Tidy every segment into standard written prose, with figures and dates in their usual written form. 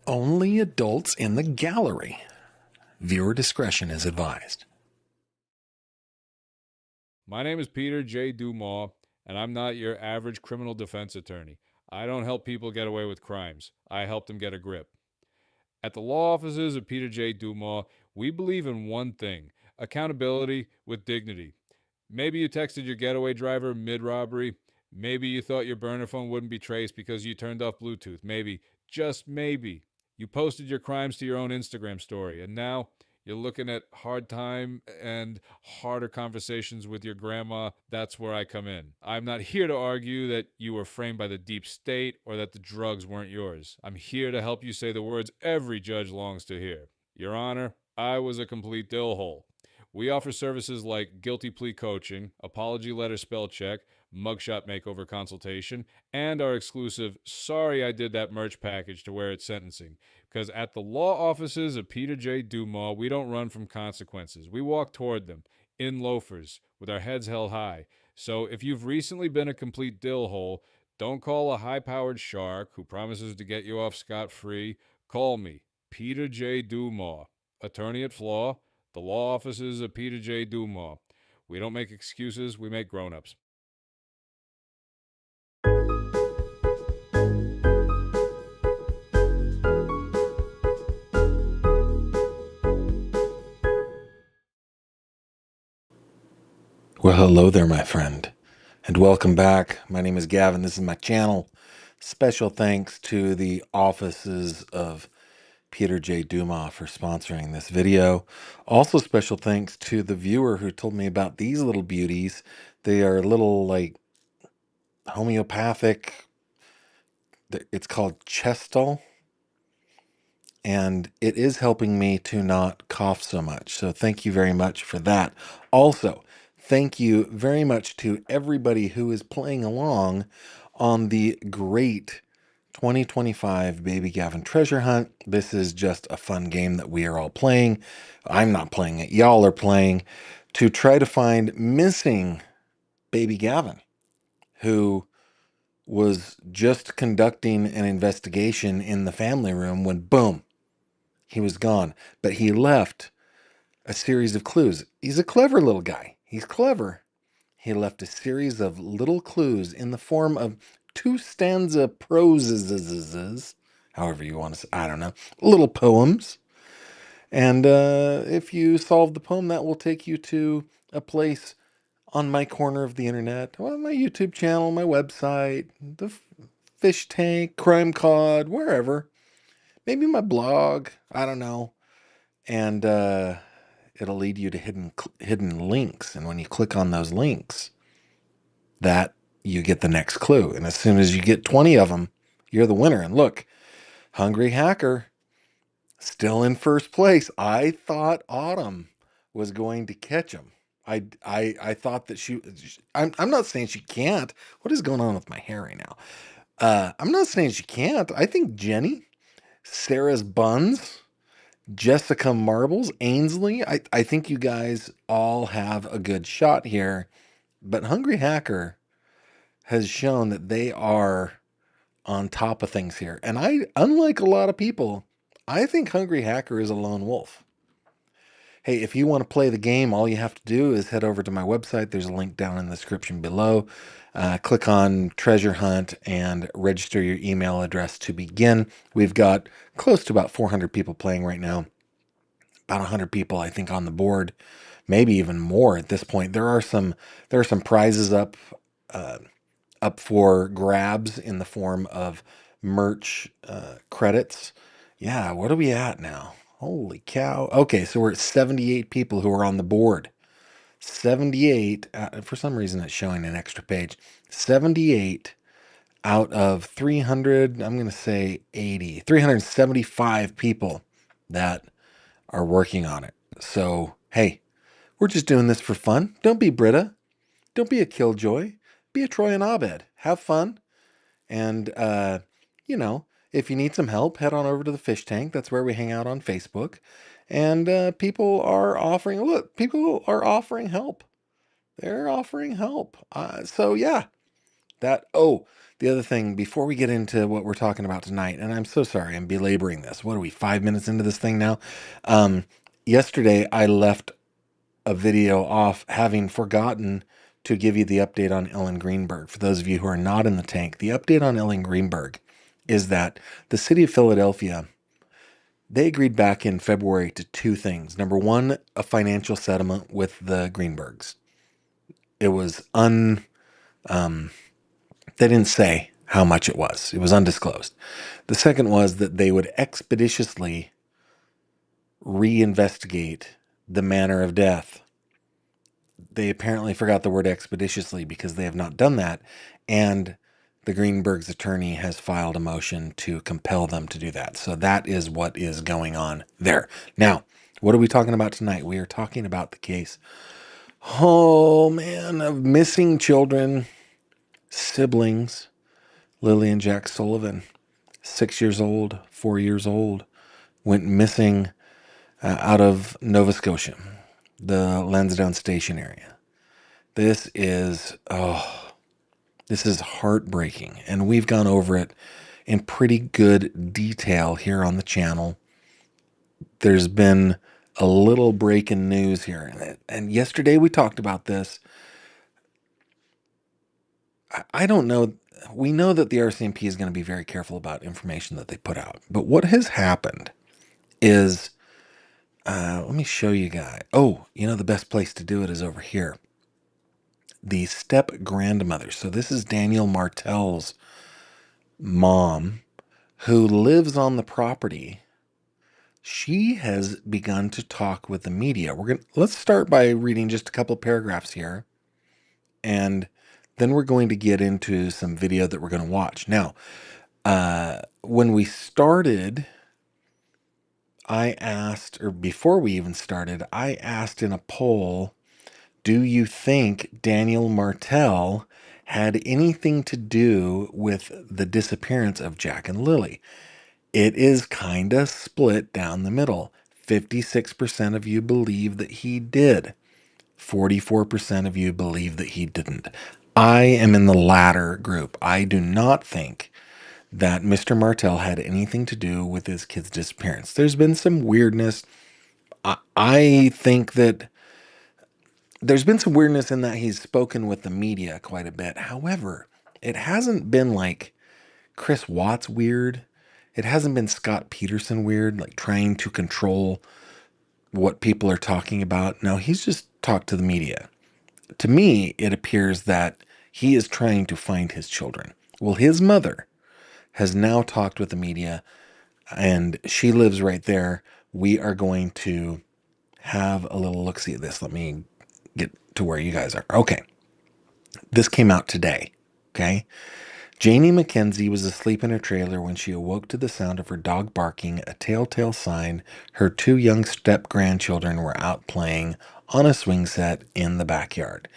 Only adults in the gallery. Viewer discretion is advised. My name is Peter J. Dumas, and I'm not your average criminal defense attorney. I don't help people get away with crimes. I help them get a grip. At the law offices of Peter J. Dumas, we believe in one thing: accountability with dignity. Maybe you texted your getaway driver mid-robbery. Maybe you thought your burner phone wouldn't be traced because you turned off Bluetooth. Maybe, just maybe, you posted your crimes to your own Instagram story, and now you're looking at hard time and harder conversations with your grandma. That's where I come in. I'm not here to argue that you were framed by the deep state or that the drugs weren't yours. I'm here to help you say the words every judge longs to hear. Your Honor, I was a complete dillhole. We offer services like guilty plea coaching, apology letter spell check, mugshot makeover consultation, and our exclusive Sorry I Did That merch package to wear at sentencing. Because at the law offices of Peter J. Dumas, we don't run from consequences. We walk toward them, in loafers, with our heads held high. So if you've recently been a complete dillhole, don't call a high-powered shark who promises to get you off scot-free. Call me, Peter J. Dumas, attorney at law, the law offices of Peter J. Dumas. We don't make excuses, we make grown-ups. Well, hello there, my friend, and welcome back. My name is Gavin. This is my channel. Special thanks to the offices of Peter J. Dumas for sponsoring this video. Also, special thanks to the viewer who told me about these little beauties. They are little, like, homeopathic. It's called Chestal, and it is helping me to not cough so much. So thank you very much for that. Also, thank you very much to everybody who is playing along on the great 2025 Baby Gavin Treasure Hunt. This is just a fun game that we are all playing. I'm not playing it. Y'all are playing to try to find missing Baby Gavin, who was just conducting an investigation in the family room when, boom, he was gone. But he left a series of clues. He's a clever little guy. He's clever. He left a series of little clues in the form of two stanza proses, however you want to say, I don't know, little poems. And if you solve the poem, that will take you to a place on my corner of the internet, well, my YouTube channel, my website, the fish tank, crime cod, wherever. Maybe my blog, I don't know. And it'll lead you to hidden links. And when you click on those links, that you get the next clue. And as soon as you get 20 of them, you're the winner. And look, Hungry Hacker still in first place. I thought Autumn was going to catch him. I thought that I'm not saying she can't. What is going on with my hair right now? I'm not saying she can't. I think Jenny, Sarah's Buns, Jessica Marbles, Ainsley, I think you guys all have a good shot here. But Hungry Hacker has shown that they are on top of things here. And unlike a lot of people, I think Hungry Hacker is a lone wolf. Hey, if you want to play the game, all you have to do is head over to my website. There's a link down in the description below. Click on Treasure Hunt and register your email address to begin. We've got close to about 400 people playing right now. About 100 people, I think, on the board, maybe even more at this point. There are some prizes up for grabs in the form of merch credits. Yeah, what are we at now? Holy cow. Okay, so we're at 78 people who are on the board. 78, for some reason it's showing an extra page. 78 out of 300, I'm going to say 80, 375 people that are working on it. So, hey, we're just doing this for fun. Don't be Britta. Don't be a killjoy. Be a Troy and Abed. Have fun. And, if you need some help, head on over to the fish tank. That's where we hang out on Facebook. And people are offering help. They're offering help. So, yeah, The other thing before we get into what we're talking about tonight, and I'm so sorry, I'm belaboring this. What are we, 5 minutes into this thing now? Um, Yesterday I left a video off having forgotten to give you the update on Ellen Greenberg. For those of you who are not in the tank, the update on Ellen Greenberg is that the city of Philadelphia, they agreed back in February to two things. Number one, a financial settlement with the Greenbergs. It was um, they didn't say how much it was. It was undisclosed. The second was that they would expeditiously reinvestigate the manner of death. They apparently forgot the word expeditiously because they have not done that. And the Greenberg's attorney has filed a motion to compel them to do that. So that is what is going on there. Now, what are we talking about tonight? We are talking about the case, oh man, of missing children, siblings, Lilly and Jack Sullivan, 6 years old, 4 years old, went missing out of Nova Scotia, the Lansdowne Station area. This is heartbreaking, and we've gone over it in pretty good detail here on the channel. There's been a little break in news here, and yesterday we talked about this. I don't know. We know that the RCMP is going to be very careful about information that they put out, but what has happened is, let me show you guys. Oh, the best place to do it is over here. The step grandmother. So this is Daniel Martell's mom, who lives on the property. She has begun to talk with the media. Let's start by reading just a couple paragraphs here, and then we're going to get into some video that we're going to watch. Now, when we started, I asked, or before we even started, I asked in a poll, do you think Daniel Martell had anything to do with the disappearance of Jack and Lilly? It is kind of split down the middle. 56% of you believe that he did. 44% of you believe that he didn't. I am in the latter group. I do not think that Mr. Martell had anything to do with his kid's disappearance. There's been some weirdness. I think that there's been some weirdness in that he's spoken with the media quite a bit. However, it hasn't been like Chris Watts weird. It hasn't been Scott Peterson weird, like trying to control what people are talking about. No, he's just talked to the media. To me, it appears that he is trying to find his children. Well, his mother has now talked with the media, and she lives right there. We are going to have a little look-see at this. Let me get to where you guys are. Okay. This came out today. Okay. Janie McKenzie was asleep in her trailer when she awoke to the sound of her dog barking, a telltale sign her two young step-grandchildren were out playing on a swing set in the backyard.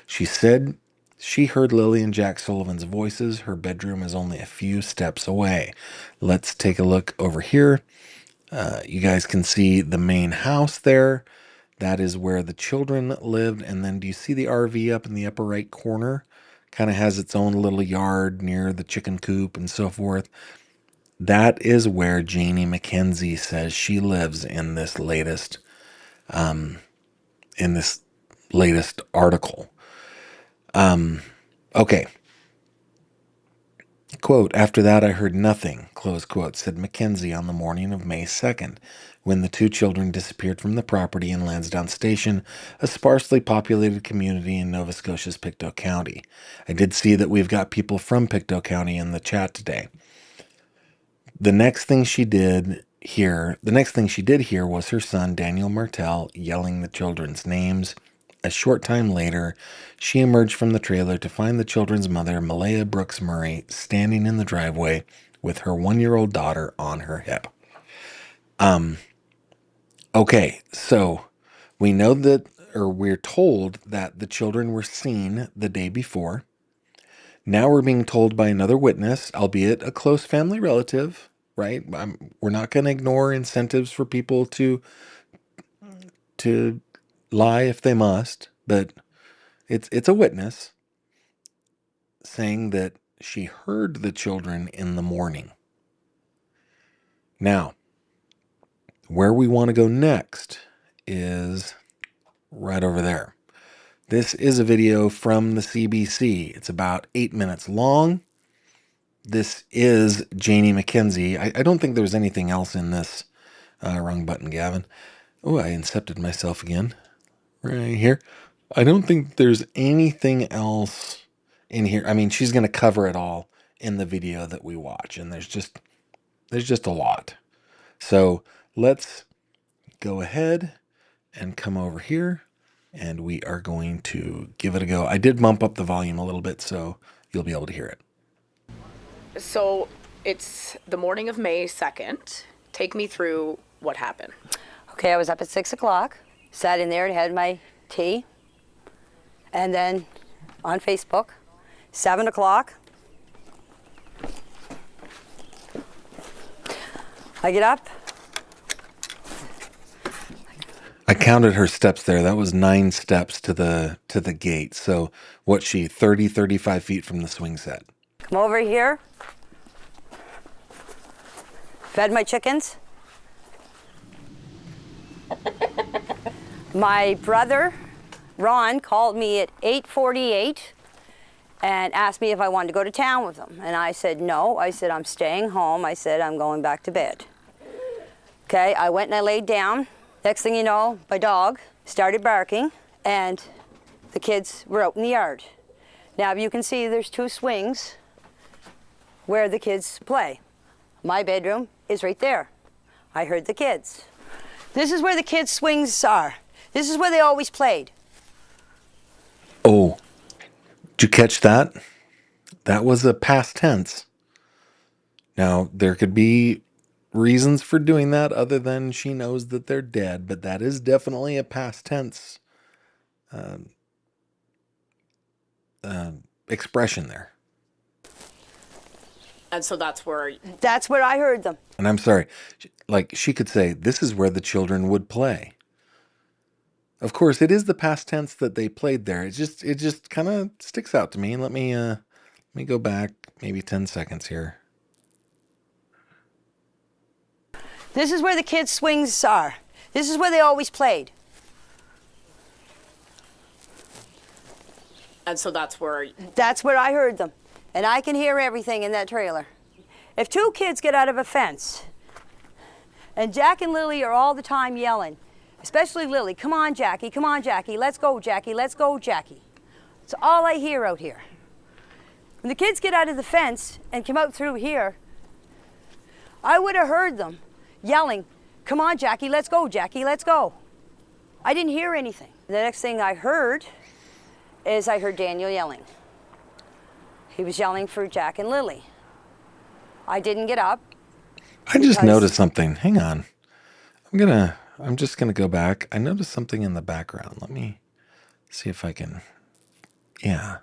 She said she heard Lilly and Jack Sullivan's voices. Her bedroom is only a few steps away. Let's take a look over here. You guys can see the main house there. That is where the children lived. And then do you see the RV up in the upper right corner? Kind of has its own little yard near the chicken coop and so forth. That is where Janie McKenzie says she lives in this latest article. Okay. Quote, after that I heard nothing, close quote, said Mackenzie on the morning of May 2nd, when the two children disappeared from the property in Lansdowne Station, a sparsely populated community in Nova Scotia's Pictou County. I did see that we've got people from Pictou County in the chat today. The next thing she did hear was her son, Daniel Martell, yelling the children's names. A short time later, she emerged from the trailer to find the children's mother, Malaya Brooks Murray, standing in the driveway with her 1-year-old daughter on her hip. Okay, so we know that, or we're told that the children were seen the day before. Now we're being told by another witness, albeit a close family relative, right? We're not going to ignore incentives for people to lie if they must, but it's a witness. saying that she heard the children in the morning. Now, where we want to go next is right over there. This is a video from the CBC. It's about 8 minutes long. This is Janie McKenzie. I don't think there's anything else in this. Wrong button, Gavin. Oh, I incepted myself again. Right here. I don't think there's anything else in here. I mean, she's going to cover it all in the video that we watch, and there's just a lot. So let's go ahead and come over here, and we are going to give it a go. I did bump up the volume a little bit, so you'll be able to hear it. So it's the morning of May 2nd. Take me through what happened. Okay, I was up at 6 o'clock, sat in there and had my tea, and then on Facebook, 7 o'clock, I get up. I counted her steps there. That was 9 steps to the gate. So what's she, 30, 35 feet from the swing set? Come over here, fed my chickens. My brother, Ron, called me at 8:48 and asked me if I wanted to go to town with him. And I said no. I said, I'm staying home. I said, I'm going back to bed. Okay, I went and I laid down. Next thing you know, my dog started barking and the kids were out in the yard. Now you can see there's 2 swings where the kids play. My bedroom is right there. I heard the kids. This is where the kids' swings are. This is where they always played. Oh, did you catch that? That was a past tense. Now, there could be reasons for doing that other than she knows that they're dead, but that is definitely a past tense expression there. And so that's where I heard them. And I'm sorry, like she could say, this is where the children would play. Of course, it is the past tense that they played there. It just kind of sticks out to me. Let me go back maybe 10 seconds here. This is where the kids' swings are. This is where they always played. And so that's where I heard them. And I can hear everything in that trailer. If 2 kids get out of a fence, and Jack and Lily are all the time yelling, especially Lily, come on, Jackie, let's go, Jackie, let's go, Jackie. It's all I hear out here. When the kids get out of the fence and come out through here, I would have heard them yelling, come on, Jackie, let's go, let's go. I didn't hear anything. The next thing I heard is I heard Daniel yelling. He was yelling for Jack and Lily. I didn't get up. I just noticed something. Hang on. I'm just gonna go back. I noticed something in the background. Let me see if I can. Yeah.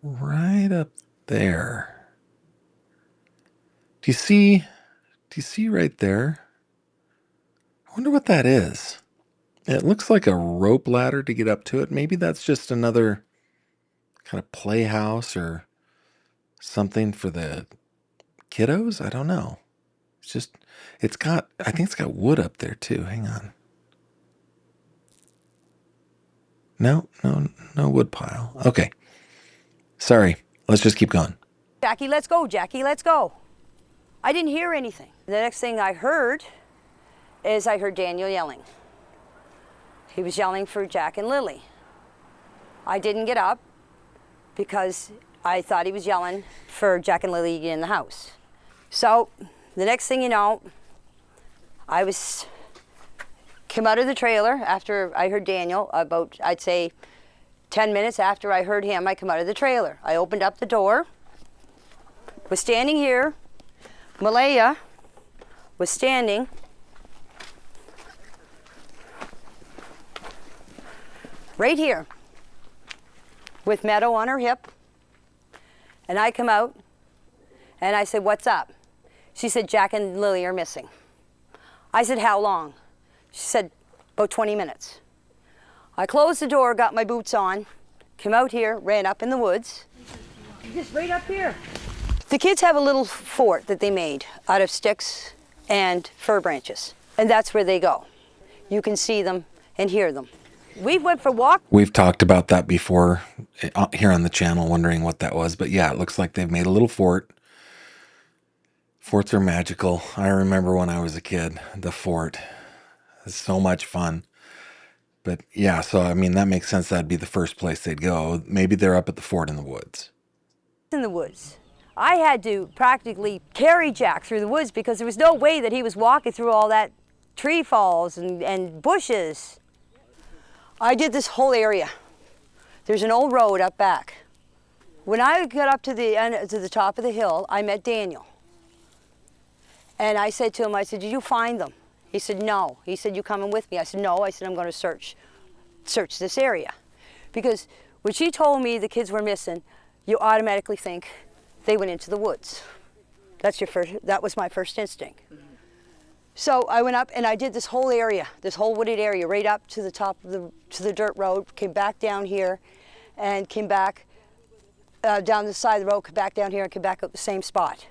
Right up there. Do you see right there? I wonder what that is. It looks like a rope ladder to get up to it. Maybe that's just another kind of playhouse or something for the kiddos. I don't know. I think it's got wood up there too. Hang on. No wood pile. Okay. Sorry. Let's just keep going. Jackie, let's go, let's go. I didn't hear anything. The next thing I heard is I heard Daniel yelling. He was yelling for Jack and Lily. I didn't get up because I thought he was yelling for Jack and Lily to get in the house. So the next thing you know, I came out of the trailer after I heard Daniel, about, I'd say, 10 minutes after I heard him, I come out of the trailer. I opened up the door, was standing here. Malaya was standing right here with Meadow on her hip. And I come out and I said, what's up? She said, Jack and Lily are missing. I said, how long? She said, about 20 minutes. I closed the door, got my boots on, came out here, ran up in the woods, Just right up here. The kids have a little fort that they made out of sticks and fir branches, and that's where they go. You can see them and hear them. We went for a walk. We've talked about that before here on the channel, wondering what that was. But yeah, it looks like they've made a little fort. Forts are magical. I remember when I was a kid, the fort. It's so much fun. But yeah, so I mean, that makes sense. That'd be the first place they'd go. Maybe they're up at the fort in the woods. In the woods. I had to practically carry Jack through the woods because there was no way that he was walking through all that tree falls and bushes. I did this whole area. There's an old road up back. When I got up to the top of the hill, I met Daniel. And I said to him, I said, did you find them? He said, no. He said, you coming with me? I said, no. I said, I'm going to search this area. Because when she told me the kids were missing, you automatically think they went into the woods. That was my first instinct. So I went up and I did this whole area, this whole wooded area, right up to the top of the dirt road, came back down here, and came back down the side of the road, came back down here, and came back up the same spot.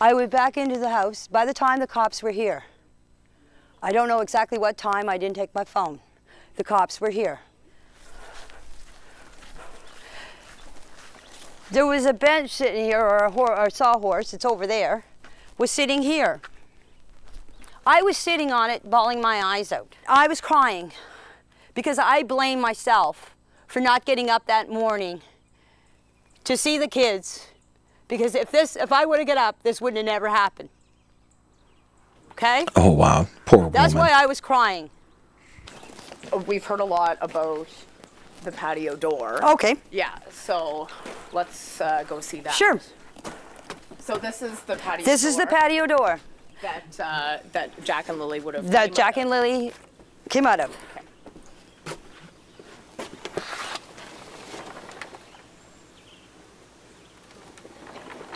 I went back into the house. By the time the cops were here, I don't know exactly what time, I didn't take my phone. The cops were here. There was a bench sitting here, or a sawhorse, it's over there, was sitting here. I was sitting on it, bawling my eyes out. I was crying because I blame myself for not getting up that morning to see the kids. Because if I would have got up, this wouldn't have never happened. Okay? Oh, wow. Poor woman. That's why I was crying. We've heard a lot about the patio door. Okay. Yeah, so let's go see that. Sure. So this is the patio door. This is the patio door that Jack and Lilly would have that Jack and Lilly came out of.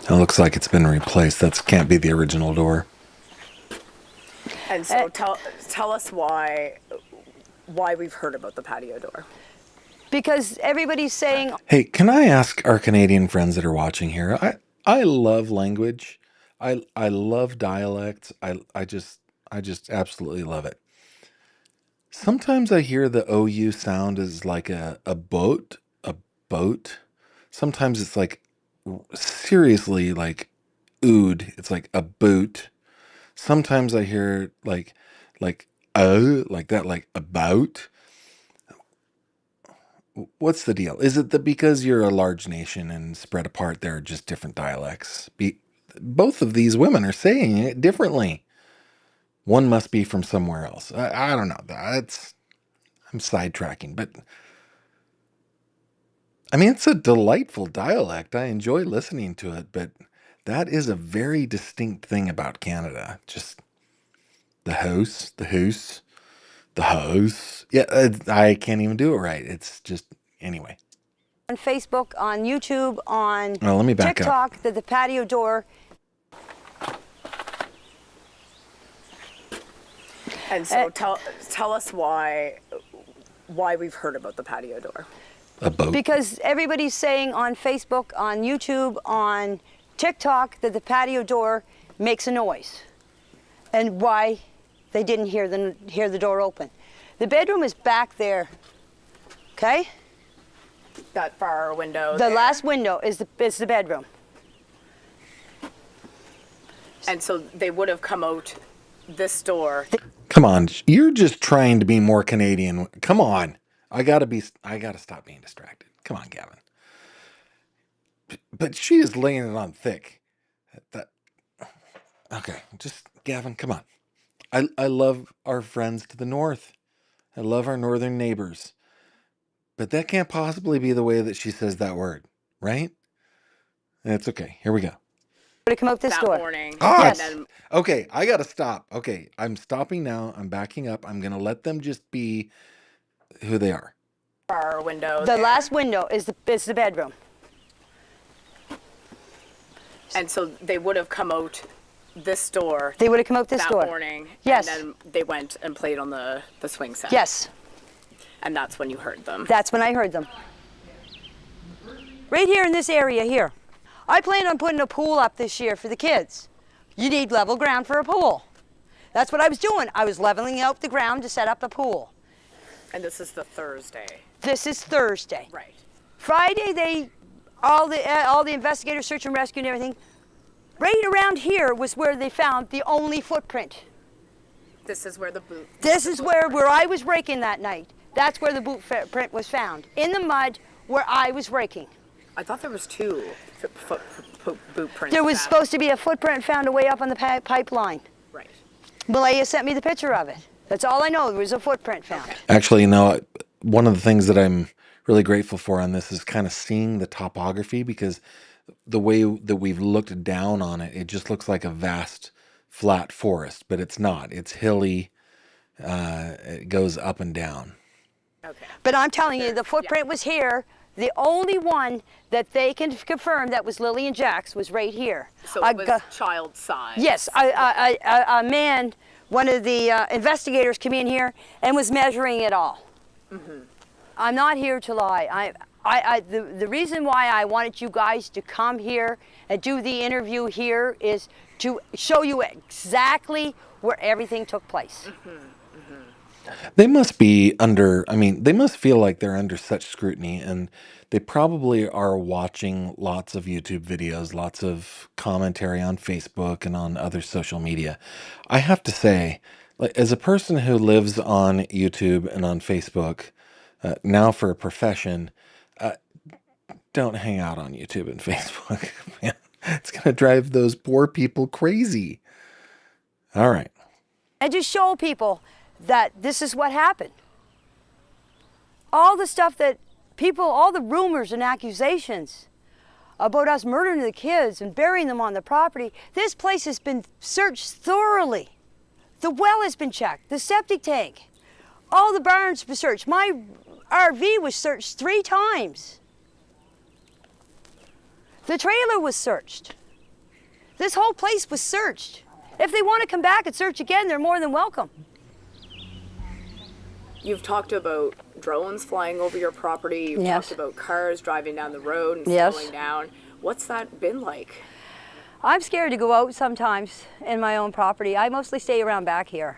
It looks like it's been replaced. That can't be the original door. And so tell us why we've heard about the patio door. Because everybody's saying... Hey, can I ask our Canadian friends that are watching here? I love language. I love dialects. I just absolutely love it. Sometimes I hear the OU sound as like a boat. Sometimes it's like seriously like ood. It's like a boot. Sometimes I hear like that, like about. What's the deal? Is it that because you're a large nation and spread apart, there are just different dialects? Both of these women are saying it differently. One must be from somewhere else. I don't know. I'm sidetracking, but I mean, it's a delightful dialect. I enjoy listening to it, but that is a very distinct thing about Canada. Just the house. Yeah, I can't even do it right. It's just, anyway. On Facebook, on YouTube, on Let me back TikTok, up. that the patio door... And so tell us why we've heard about the patio door. A boat. Because everybody's saying on Facebook, on YouTube, on TikTok, that the patio door makes a noise. And why they didn't hear the door open. The bedroom is back there, okay? That far window The there. last window is the bedroom. And so they would have come out this door. Come on, you're just trying to be more Canadian. Come on. I gotta stop being distracted. Come on, Gavin. But she is laying it on thick. Okay, just Gavin, come on. I love our friends to the north. I love our northern neighbors. But that can't possibly be the way that she says that word, right? It's okay. Here we go. Would it come out this that door? morning. Yes. And then Okay, I gotta stop. Okay, I'm stopping now. I'm backing up. I'm gonna let them just be who they are. far window The there. last window is the bedroom. And so they would have come out this door They would have come out this that door. morning. Yes. And then they went and played on the swing set. Yes, And that's when you heard them. that's when I heard them. Right here in this area here. I plan on putting a pool up this year for the kids. You need level ground for a pool. That's what I was doing. I was leveling out the ground to set up the pool. And this is the Thursday. This is Thursday. Right. Friday, all the investigators, search and rescue and everything, right around here was where they found the only footprint. This is where the boot. This is where I was raking that night. That's where the boot print was found, in the mud where I was raking. I thought there was two boot prints. There was supposed to be a footprint found away up on the pipeline. Right. Malaya sent me the picture of it. That's all I know. There was a footprint found. Okay. Actually, one of the things that I'm really grateful for on this is kind of seeing the topography, because the way that we've looked down on it, it just looks like a vast flat forest, but it's not. It's hilly. It goes up and down. Okay. But I'm telling you, the footprint was here. The only one that they can confirm that was Lily and Jack's was right here. So it was child size. Yes, a man, one of the investigators came in here and was measuring it all. Mm-hmm. I'm not here to lie. The reason why I wanted you guys to come here and do the interview here is to show you exactly where everything took place. Mm-hmm. They must be they must feel like they're under such scrutiny, and they probably are watching lots of YouTube videos, lots of commentary on Facebook and on other social media. I have to say, like, as a person who lives on YouTube and on Facebook, now for a profession, don't hang out on YouTube and Facebook. Man, it's going to drive those poor people crazy. All right. And just show people that this is what happened. All the stuff that people, all the rumors and accusations about us murdering the kids and burying them on the property, this place has been searched thoroughly. The well has been checked, the septic tank, all the barns were searched. My RV was searched 3 times. The trailer was searched. This whole place was searched. If they want to come back and search again, they're more than welcome. You've talked about drones flying over your property. You've Yes. talked about cars driving down the road and Yes. slowing down. What's that been like? I'm scared to go out sometimes in my own property. I mostly stay around back here.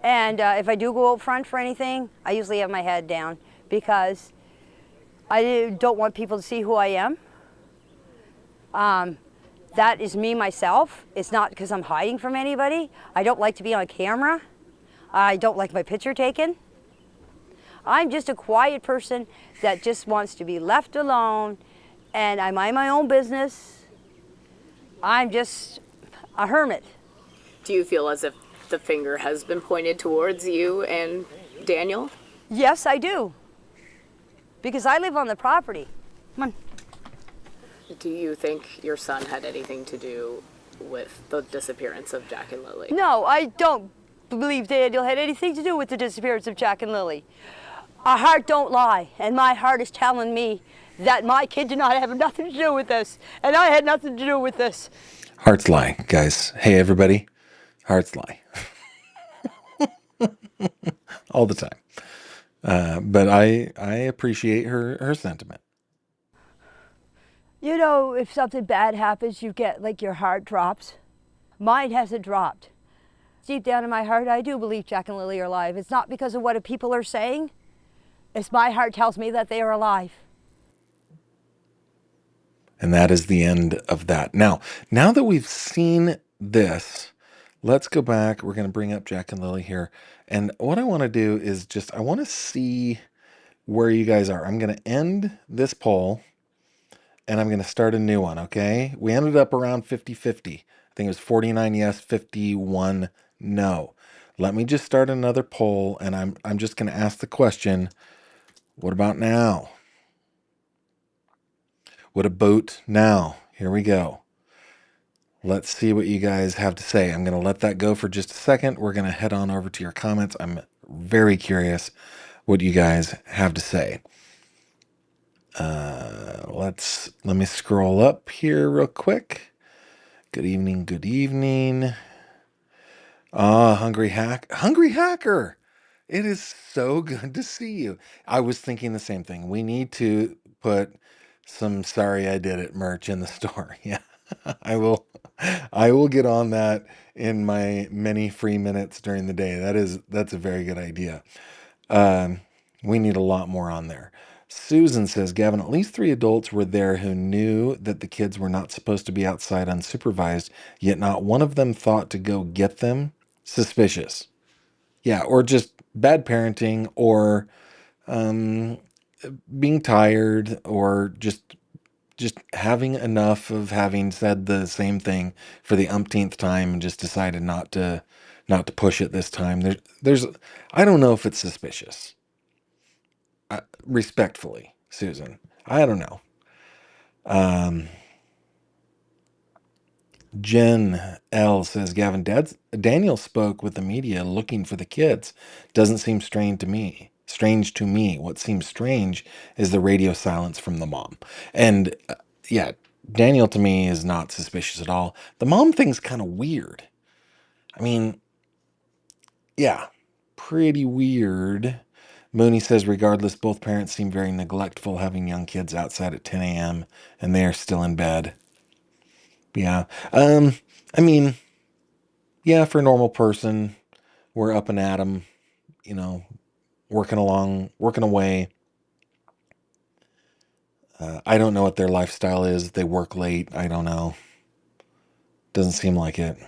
And if I do go out front for anything, I usually have my head down because I don't want people to see who I am. That is me myself. It's not because I'm hiding from anybody. I don't like to be on camera. I don't like my picture taken. I'm just a quiet person that just wants to be left alone, and I mind my own business. I'm just a hermit. Do you feel as if the finger has been pointed towards you and Daniel? Yes, I do. Because I live on the property. Come on. Do you think your son had anything to do with the disappearance of Jack and Lily? No, I don't believe Daniel had anything to do with the disappearance of Jack and Lily. Our heart don't lie, and my heart is telling me that my kid did not have nothing to do with this, and I had nothing to do with this. Hearts lie, guys. Hey, everybody. Hearts lie. All the time. But I appreciate her sentiment. You know, if something bad happens, you get like your heart drops. Mine hasn't dropped. Deep down in my heart, I do believe Jack and Lily are alive. It's not because of what people are saying. It's my heart tells me that they are alive. And that is the end of that. Now that we've seen this, let's go back. We're going to bring up Jack and Lily here. And what I want to do is I want to see where you guys are. I'm going to end this poll and I'm going to start a new one, okay? We ended up around 50-50. I think it was 49 yes, 51 no. Let me just start another poll, and I'm just going to ask the question, what about now? What about now? Here we go. Let's see what you guys have to say. I'm going to let that go for just a second. We're going to head on over to your comments. I'm very curious what you guys have to say. Let me scroll up here real quick. Good evening. Good evening. Hungry Hacker. It is so good to see you. I was thinking the same thing. We need to put some sorry I did it merch in the store. Yeah. I will I will get on that in my many free minutes during the day. That's a very good idea. Um, we need a lot more on there. Susan says, Gavin, at least 3 adults were there who knew that the kids were not supposed to be outside unsupervised, yet not one of them thought to go get them. Suspicious. Yeah, or just bad parenting, or um, being tired, or just having enough of having said the same thing for the umpteenth time and just decided not to push it this time. There's I don't know if it's suspicious. Respectfully, Susan, I don't know. Um, Jen L says, Gavin, Daniel spoke with the media looking for the kids. Doesn't seem strange to me. Strange to me. What seems strange is the radio silence from the mom. And yeah, Daniel to me is not suspicious at all. The mom thing's kind of weird. I mean, yeah, pretty weird. Mooney says, regardless, both parents seem very neglectful, having young kids outside at 10 a.m. and they are still in bed. Yeah. I mean, yeah, for a normal person, we're up and at 'em, you know, working along, working away. I don't know what their lifestyle is. They work late. I don't know. Doesn't seem like it.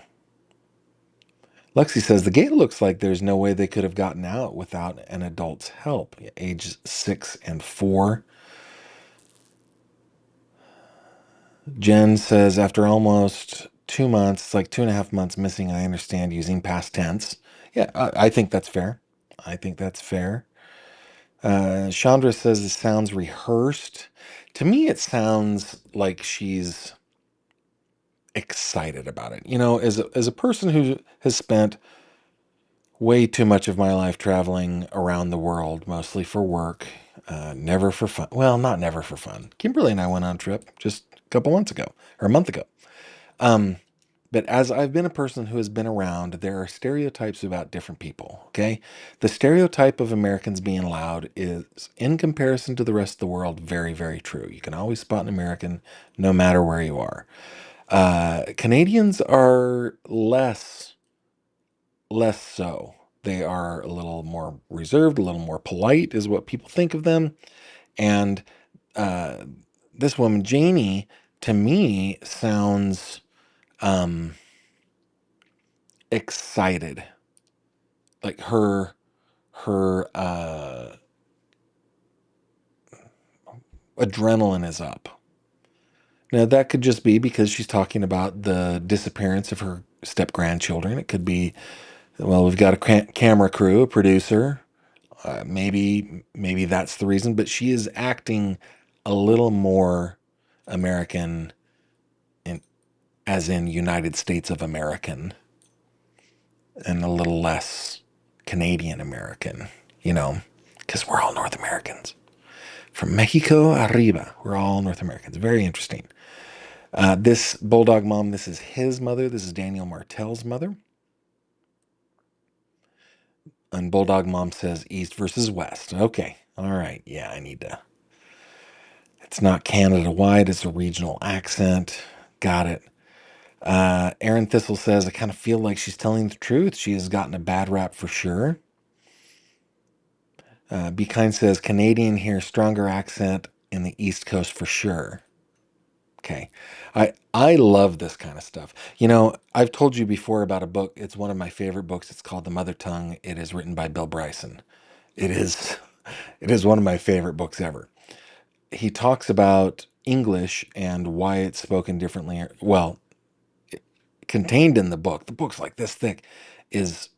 Lexi says the gate looks like there's no way they could have gotten out without an adult's help. Ages 6 and 4. Jen says after almost 2 months, it's like 2.5 months missing, I understand using past tense. Yeah, I think that's fair. I think that's fair. Chandra says it sounds rehearsed. To me, it sounds like she's excited about it. You know, as a person who has spent way too much of my life traveling around the world, mostly for work, never for fun. Well, not never for fun. Kimberly and I went on a trip just a couple months ago, or a month ago. Um, but as I've been a person who has been around, there are stereotypes about different people. Okay. The stereotype of Americans being loud is, in comparison to the rest of the world, very, very true. You can always spot an American no matter where you are. Canadians are less so. They are a little more reserved, a little more polite, is what people think of them. And uh, this woman, Janie, to me sounds excited. Like her adrenaline is up. Now that could just be because she's talking about the disappearance of her step grandchildren. It could be, well, we've got a camera crew, a producer. Maybe that's the reason. But she is acting a little more American, in, as in United States of American, and a little less Canadian American. You know, because we're all North Americans. From Mexico arriba, we're all North Americans. Very interesting. This Bulldog Mom, this is his mother. This is Daniel Martell's mother. And Bulldog Mom says East versus West. Okay. All right. Yeah, I need to. It's not Canada wide, it's a regional accent. Got it. Aaron Thistle says, I kind of feel like she's telling the truth. She has gotten a bad rap for sure. Be Kind says, Canadian here, stronger accent in the East Coast for sure. Okay. I love this kind of stuff. You know, I've told you before about a book. It's one of my favorite books. It's called The Mother Tongue. It is written by Bill Bryson. It is it is one of my favorite books ever. He talks about English and why it's spoken differently. Well, contained in the book, the book's like this thick, is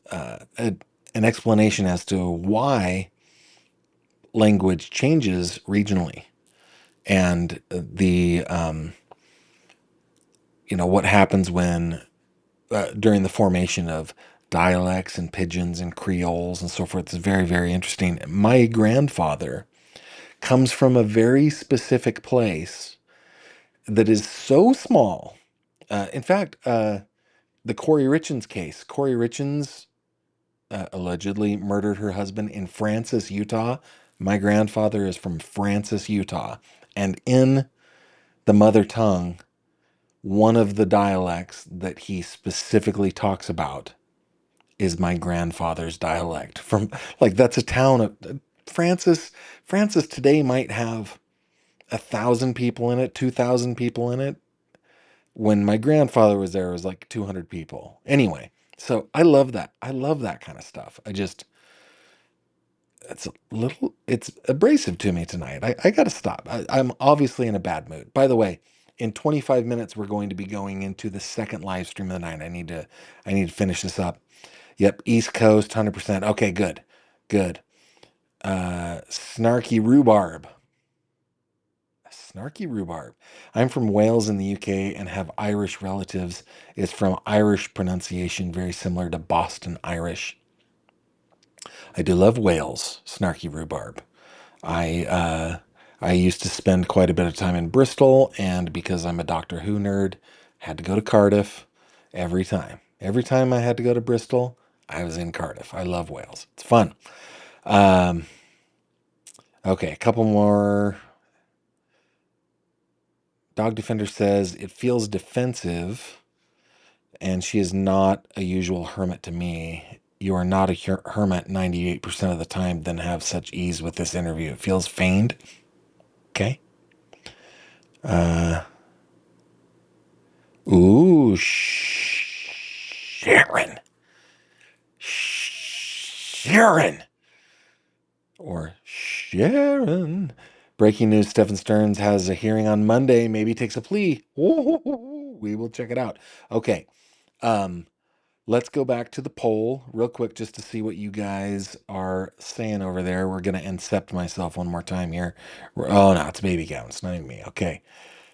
an explanation as to why language changes regionally, and the what happens when during the formation of dialects and pidgins and creoles and so forth. It's very, very interesting. My grandfather comes from a very specific place that is so small. In fact, the Corey Richins case. Corey Richins allegedly murdered her husband in Francis, Utah. My grandfather is from Francis, Utah. And in the mother tongue, one of the dialects that he specifically talks about is my grandfather's dialect. From like that's a town of Francis. Francis today might have 1,000 people in it, 2,000 people in it. When my grandfather was there, it was like 200 people. Anyway, so I love that. I love that kind of stuff. It's abrasive to me tonight. I got to stop. I'm obviously in a bad mood. By the way, in 25 minutes, we're going to be going into the second live stream of the night. I need to finish this up. Yep. East Coast, 100%. Okay, good. Good. Snarky rhubarb. Snarky rhubarb. I'm from Wales in the UK and have Irish relatives. It's from Irish pronunciation, very similar to Boston Irish. I do love Wales. Snarky rhubarb. I used to spend quite a bit of time in Bristol, and because I'm a Doctor Who nerd, had to go to Cardiff every time. Every time I had to go to Bristol, I was in Cardiff. I love Wales. It's fun. Um, okay, a couple more. Dog Defender says it feels defensive, and she is not a usual hermit to me. You are not a hermit 98% of the time, then have such ease with this interview. It feels feigned. Okay. Ooh, Sharon. Sharon. Or Sharon. Breaking news, Stephen Stearns has a hearing on Monday. Maybe takes a plea. Ooh, we will check it out. Okay. Let's go back to the poll real quick just to see what you guys are saying over there. We're going to incept myself one more time here. Oh, no, it's Baby Gown. It's not even me. Okay.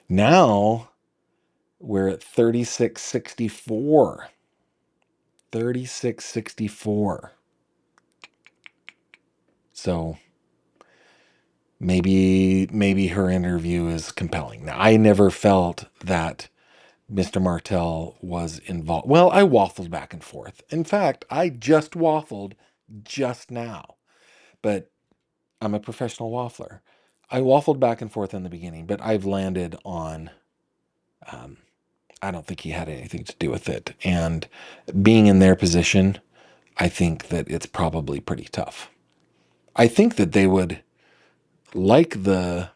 Now we're at 3664. 3664. So maybe her interview is compelling. Now, I never felt that Mr. Martell was involved. Well, I waffled back and forth. In fact, I just waffled just now. But I'm a professional waffler. I waffled back and forth in the beginning, but I've landed on I don't think he had anything to do with it. And being in their position, I think that it's probably pretty tough. I think that they would like the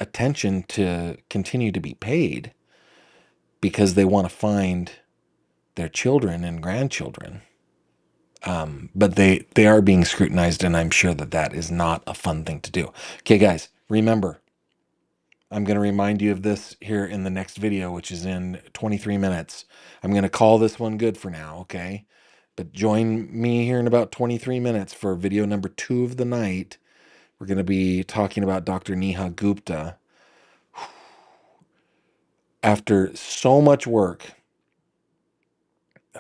attention to continue to be paid because they want to find their children and grandchildren. But they are being scrutinized, and I'm sure that that is not a fun thing to do. Okay, guys, remember, I'm going to remind you of this here in the next video, which is in 23 minutes. I'm going to call this one good for now, okay? But join me here in about 23 minutes for video number 2 of the night. We're going to be talking about Dr. Neha Gupta. After so much work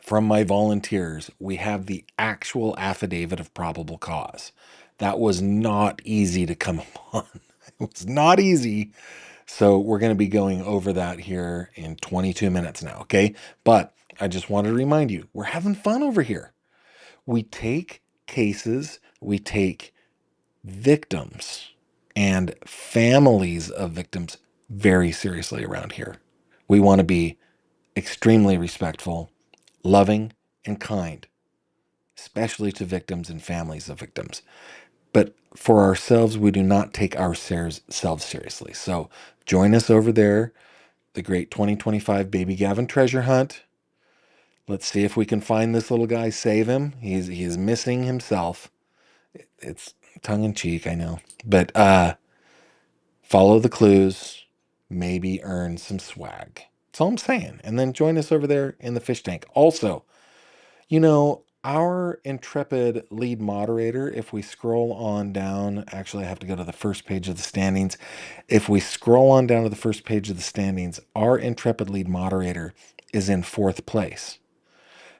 from my volunteers, we have the actual affidavit of probable cause. That was not easy to come upon. It was not easy. So we're going to be going over that here in 22 minutes now, okay? But I just wanted to remind you, we're having fun over here. We take cases, we take victims and families of victims very seriously around here. We want to be extremely respectful, loving, and kind, especially to victims and families of victims. But for ourselves, we do not take ourselves seriously. So join us over there, the great 2025 Baby Gavin treasure hunt. Let's see if we can find this little guy, save him. He is missing himself. It's tongue in cheek, I know. But follow the clues, maybe earn some swag. That's all I'm saying. And then join us over there in the fish tank. Also, you know, our intrepid lead moderator, if we scroll on down, actually, I have to go to the first page of the standings. If we scroll on down to the first page of the standings, our intrepid lead moderator is in 4th place.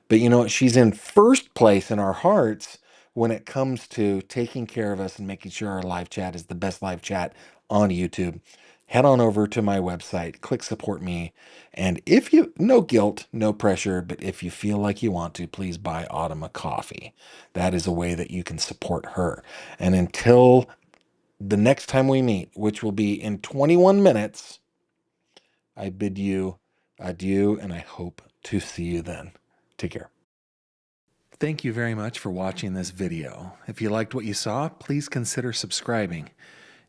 But you know what? She's in 1st place in our hearts when it comes to taking care of us and making sure our live chat is the best live chat on YouTube. Head on over to my website, click support me. And if you, no guilt, no pressure, but if you feel like you want to, please buy Autumn a coffee. That is a way that you can support her. And until the next time we meet, which will be in 21 minutes, I bid you adieu, and I hope to see you then. Take care. Thank you very much for watching this video. If you liked what you saw, please consider subscribing.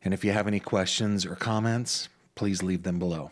And if you have any questions or comments, please leave them below.